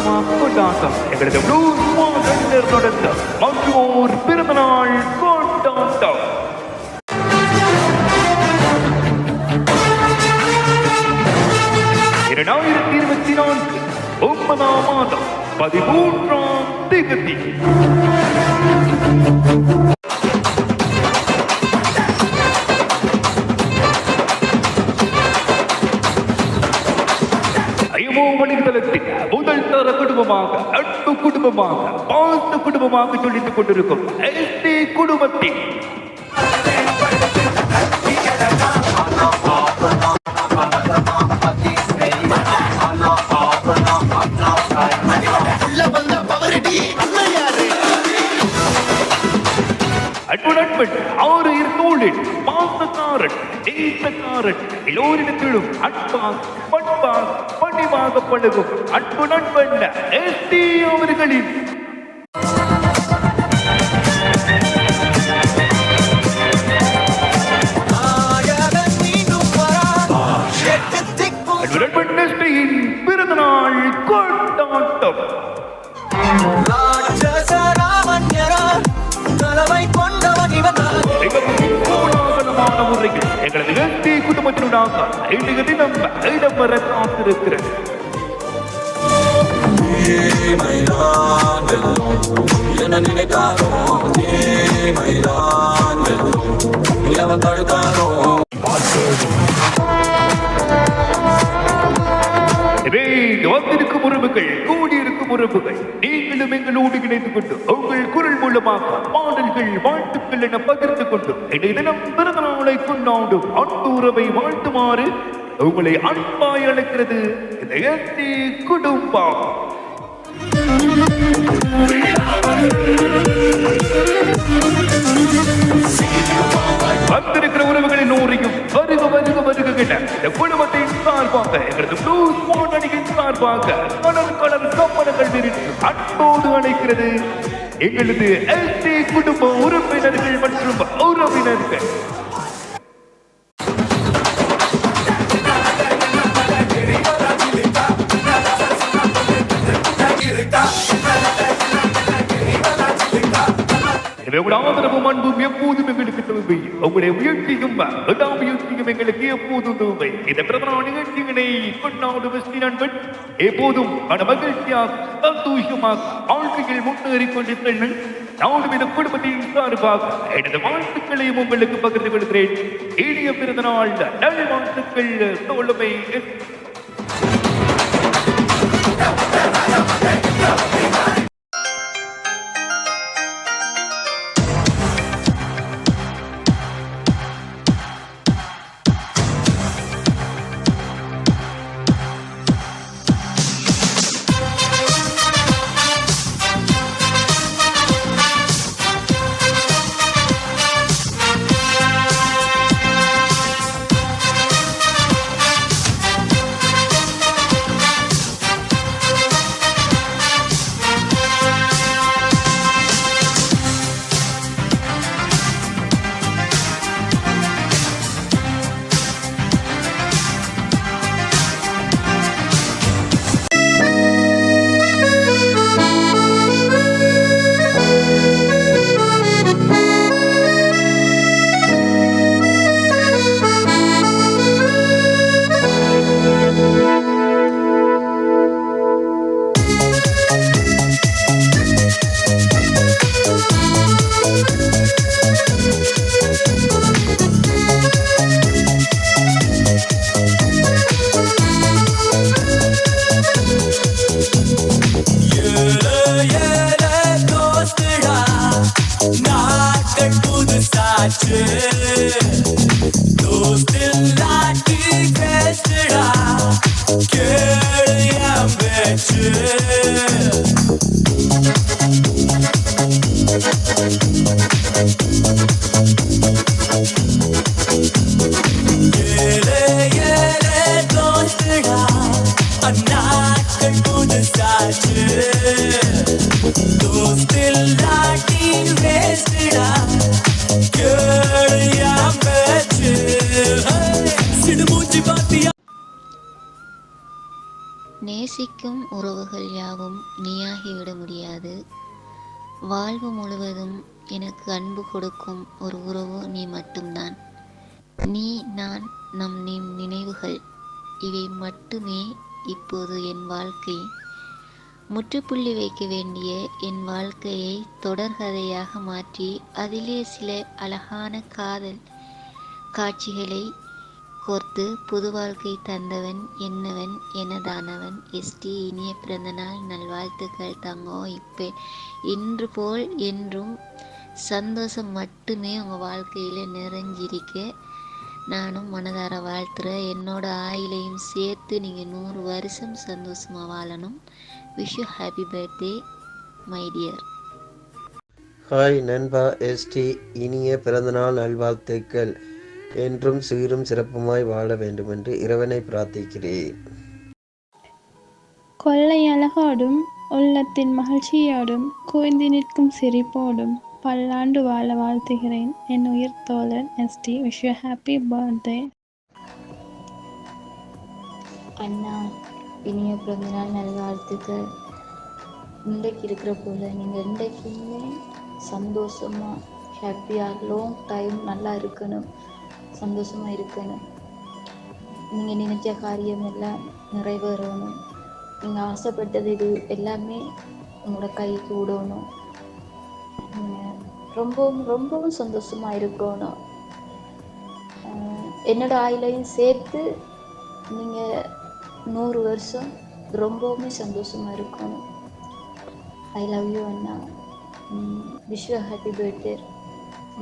உற்சாகமாக கொண்டாட்டம். எங்களது ப்ளூஸ் மாடலில் நடந்த மற்றொரு பிறந்தநாள் கொண்டாட்டம். 2024 9ஆம் மாதம் 13ஆம் தேதி வழித்தளத்தில் முதல் தர குடும்பமாக, அன்பு குடும்பமாக, பாச குடும்பமாக சொல்லிட்டுக் கொண்டிருக்கும் எஸ்டி குடும்பத்தில் அன்புடன் 6 தோளில் பாசக்காரன், நேசக்காரன், எல்லோரிடத்திலும் அன்பாக, பண்பாக, பணிவாக பழகும் அன்பு நண்பன் எஸ்டி அவர்களின் பிறந்தநாள் கொண்டாட்டம். எங்களது எஸ்டி குடும்பத்தினுடாக இன்றைய தினம் இடம்பெற காத்திருக்கிறது. வந்திருக்கும் உறவுகள், கூடியிருக்கும் உறவுகள், நீங்களும் எங்களோடு இணைத்துக் கொண்டு உங்கள் குரல் மூலமாக பாடல்கள், வாழ்த்துக்கள் என பகிர்ந்து கொண்டு இன்றைய தினம் பிறந்த நாளை கொண்டாடும் அன்பு உறவை வாழ்த்துமாறு உங்களை அன்பாய் அழைக்கிறது இந்த எஸ்டி குடும்பம். வந்திருக்கிற உறவுகளின் நூறையும் வருக வருக வருகின்ற இந்த குடும்பத்தின் சார்பாக, எங்களது ப்ளூஸ் மாடலின் சார்பாக கலர் கலர் கப்பனங்கள் விரித்து அன்போடு அழைக்கிறது எங்களது எஸ்டி குடும்ப உறுப்பினர்கள் மற்றும் உறவினர்கள். ஆதரவும் அன்பும் எப்போதும் எங்களுக்கு தேவை. உங்களுடைய முயற்சியும் விடாமுயற்சியும் எங்களுக்கு எப்போதும் தேவை. இந்த பிறந்தநாள் நிகழ்ச்சிகளை கொண்டாடும் எஸ்டி நண்பன் எப்போதும் மன மகிழ்ச்சியாக, சந்தோஷமாக வாழ்க்கையில் முன்னேறிக் கொண்டிருக்கிறேன். நானும் இந்த குடும்பத்தின் சார்பாக எனது வாழ்த்துக்களையும் உங்களுக்கு பகிர்ந்து கொள்கிறேன். இனிய பிறந்தநாள் நல்வாழ்த்துக்கள் தோழமை. நேசிக்கும் உறவுகள் யாவும் நீயாகிவிட முடியாது. வாழ்வு முழுவதும் எனக்கு அன்பு கொடுக்கும் ஒரு உறவு நீ மட்டும்தான். நீ, நான், நம் நினைவுகள் இவை மட்டுமே இப்போது என் வாழ்க்கை. முற்றுப்புள்ளி வைக்க வேண்டிய என் வாழ்க்கையை தொடர்கதையாக மாற்றி அதிலே சில அழகான காதல் காட்சிகளை கோர்த்து புது வாழ்க்கை தந்தவன் என்னவன் எனதானவன் எஸ்டி. இனிய பிறந்தநாள் நல்வாழ்த்துக்கள் தங்கோ. இன்று போல் என்றும் சந்தோஷம் மட்டுமே உங்கள் வாழ்க்கையில் நிறைஞ்சிருக்க நானும் மனதார வாழ்த்துறேன். என்னோட ஆயிலையும் சேர்த்து நீங்கள் 100 வருஷம் சந்தோஷமாக வாழணும். Wish you happy birthday my dear. Hi நண்பா எஸ்டி, இனிய பிறந்தநாள் நல்வாழ்த்துக்கள். என்றும் சீரும் சிறப்புமாய் வாழ வேண்டுமென்று இறைவனை பிரார்த்திக்கிறேன். கொள்ளை அழகோடும் உள்ளத்தின் மகிழ்ச்சியோடும் குவிந்து நிற்கும் சிரிப்போடும் பல்லாண்டு வாழ வாழ்த்துகிறேன் என் உயிர் தோழன் ST. Wish you happy birthday. அண்ணா, இனிய பிறந்தநாள் நல்வாழ்த்துக்கள். இன்றைக்கு இருக்கிற போல நீங்கள் இன்றைக்குமே சந்தோஷமாக ஹாப்பியாக லாங் டைம் நல்லா இருக்கணும், சந்தோஷமாக இருக்கணும். நீங்கள் நினைச்ச காரியம் எல்லாம் நிறைவேறணும். நீங்கள் ஆசைப்பட்டது இது எல்லாமே உங்களோட கைக்கு விடணும். ரொம்பவும் ரொம்பவும் சந்தோஷமாக இருக்கணும். என்னோட ஆயிலையும் சேர்த்து நீங்கள் 100 வருஷம் ரொம்பவுமே சந்தோஷமாக இருக்கணும். I love you Anna. Wish you happy birthday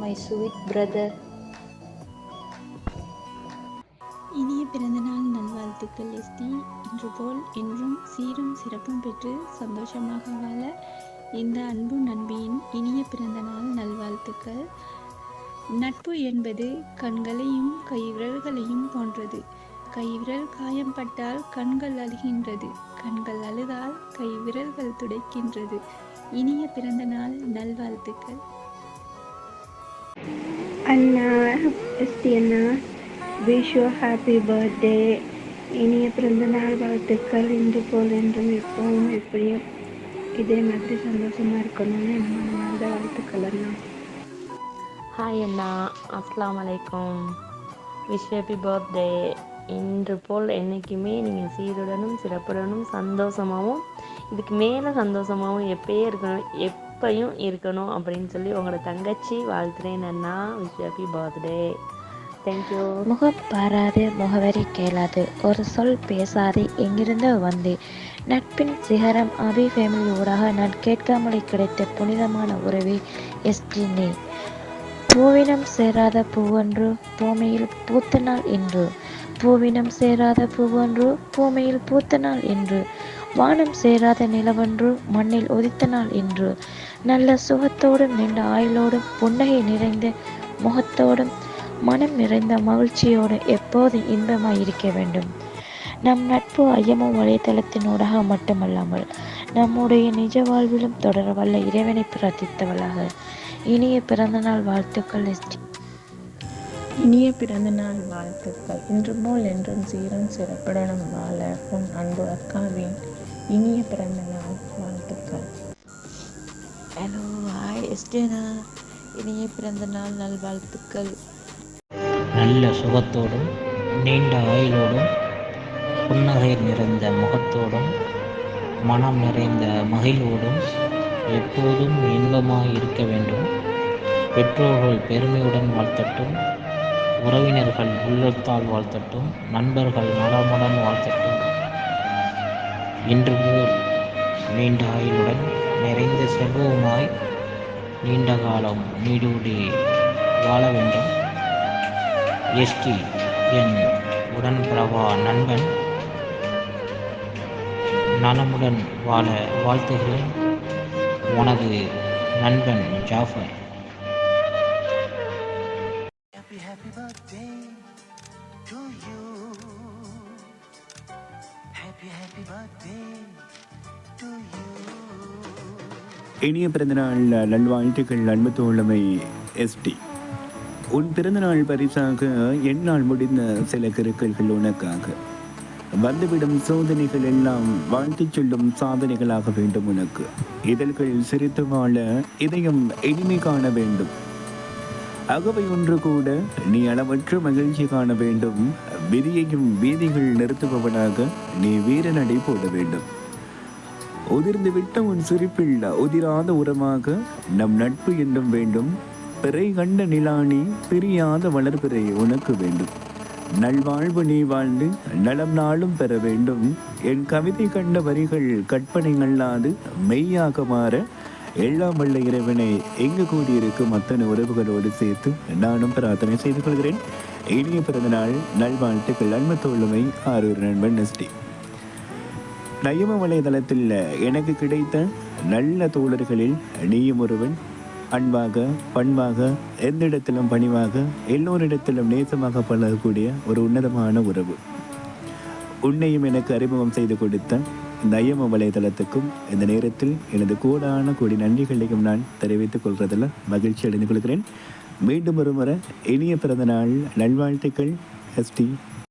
my sweet brother. இனிய பிறந்தநாள் நல்வாழ்த்துக்கள் எஸ்டி. இன்று போல் என்றும் சீரும் சிறப்பும் பெற்று சந்தோஷமாக வாழ இந்த அன்பு நண்பியின் இனிய பிறந்தநாள் நல்வாழ்த்துக்கள். நட்பு என்பது கண்களையும் கைவிரல்களையும் போன்றது. கைவிரல் காயம்பட்டால் கண்கள் அழுகின்றது, கண்கள் அழுதால் கைவிரல்கள் துடைக்கின்றது. இனிய பிறந்தநாள் நல்வாழ்த்துக்கள். அண்ணா எஸ்டி அண்ணா, விஷ் யூ ஹாப்பி பர்த்டே. இனிய பிறந்தநாள் வாழ்த்துக்கள். இன்று போல் என்றும் எப்பவும் எப்படியும் இதே மாதிரி சந்தோஷமாக இருக்கணும்னு நம்ம மனமார்ந்த வாழ்த்துக்கள் அண்ணா. ஹாய் அண்ணா, அஸ்ஸலாமு அலைக்கும். Wish happy birthday. இன்று போல் என்றைக்குமே நீங்கள் சீருடனும் சிறப்புடனும் சந்தோஷமாகவும் இதுக்கு மேலே சந்தோஷமாகவும் எப்பயும் இருக்கணும் அப்படின்னு சொல்லி உங்களோட தங்கச்சி வாழ்த்துறேன் அண்ணா. Wish happy birthday. தேங்க்யூ. முகம் பாராது முகவரி கேளாது, ஒரு சொல் பேசாது எங்கிருந்தோ வந்து நட்பின் சிகரம் அபி ஃபேமிலி ஊடாக நான் கேட்காமலே கிடைத்த புனிதமான உறவே எஸ்டினே. பூவினம் சேராத பூவொன்று பூமியில் பூத்த நாள் என்று, பூவினம் சேராத பூவொன்று பூமியில் பூத்த நாள் என்று, வானம் சேராத நிலவொன்று மண்ணில் உதித்த நாள் என்று, நல்ல சுகத்தோடும் நீண்ட ஆயுளோடும் புன்னகை நிறைந்த முகத்தோடும் மனம் நிறைந்த மகிழ்ச்சியோடு எப்போதும் இன்பமாய் இருக்க வேண்டும். நம் நட்பு ஐயமோ வலைத்தளத்தினூடாக மட்டுமல்லாமல் நம்முடைய நிஜ வாழ்விலும் தொடர வல்ல இறைவனை பிரார்த்தித்தவளாக. இனிய பிறந்தநாள் வாழ்த்துக்கள் எஸ்டி. இனிய பிறந்தநாள் வாழ்த்துக்கள். இன்று போல் என்றும் சீரும் சிறப்புடனும் வாழ உன் அன்பு அக்காவின் இனிய பிறந்தநாள் வாழ்த்துக்கள். ஹலோ, ஹாய் எஸ்டினா, இனிய பிறந்தநாள் நல்வாழ்த்துக்கள். நல்ல சுகத்தோடும் நீண்ட ஆயுளோடும் புன்னகை நிறைந்த முகத்தோடும் மனம் நிறைந்த மகிழ்வோடும் எப்போதும் இன்பமாய் இருக்க வேண்டும். பெற்றோர்கள் பெருமையுடன் வாழ்த்தட்டும், உறவினர்கள் உள்ளத்தால் வாழ்த்தட்டும், நண்பர்கள் நலமுடன் வாழ்த்தட்டும். இன்று போல் நீண்ட ஆயுளுடன் நிறைந்த செல்வமாய் நீண்ட காலம் நீடூடி வாழ வேண்டும். எஸ்டி என் உடன்பிறவா நண்பன் நலமுடன் வாழ வாழ்த்துகிறேன். உனது நண்பன் ஜாஃபர். இனிய பிறந்தநாள் நல்வாழ்த்துக்கள் அன்பு தோழமை எஸ்டி. உன் பிறந்தநாள் பரிசாக என்னால் முடிந்த சில கிருக்கல்கள் உனக்காக. வந்துவிடும் சோதனைகள் எல்லாம் வாழ்த்திச் சொல்லும் சாதனைகளாக வேண்டும் உனக்கு. இதழ்கள் சிரித்து வாழ இதயம் இனிமை காண வேண்டும். அகவை ஒன்று கூட நீ அளவற்ற மகிழ்ச்சி காண வேண்டும். விதியையும் வீதிகள் நிறுத்துபவனாக நீ வீரநடை போட வேண்டும். உதிர்ந்து விட்ட உன் சிரிப்பில் உதிராத உரமாக நம் நட்பு என்றும் வேண்டும். பிறை கண்ட நிலானி பிரியாத வளர்பிறை உனக்கு வேண்டும். நல்வாழ்வு நீ வாழ்ந்து நலம் நாளும் பெற வேண்டும். என் கவிதை கண்ட வரிகள் கற்பனை அல்லாது மெய்யாக மாற எல்லாம் வல்ல இறைவனை எங்கு கூடியிருக்கும் அத்தனை உறவுகளோடு சேர்த்து நானும் பிரார்த்தனை செய்து கொள்கிறேன். இனிய பிறந்த நாள் நல்வாழ்த்துக்கள். அன்பு தோழமை ஆரூர் நண்பன் எஸ்டி. நயம வலைதளத்தில் எனக்கு கிடைத்த நல்ல தோழர்களில் நீயும் ஒருவன். அன்பாக பண்பாக எந்த இடத்திலும் பணிவாக எல்லோரிடத்திலும் நேசமாக பழகக்கூடிய ஒரு உன்னதமான உறவு. உன்னையும் எனக்கு அறிமுகம் செய்து கொடுத்த நயம வலைதளத்துக்கும் இந்த நேரத்தில் எனது கோடான கோடி நன்றிகளையும் நான் தெரிவித்துக் கொள்வதில் மகிழ்ச்சி அடைந்து கொள்கிறேன். மீண்டும் ஒரு முறை இனிய பிறந்த நாள் நல்வாழ்த்துக்கள் எஸ்டி.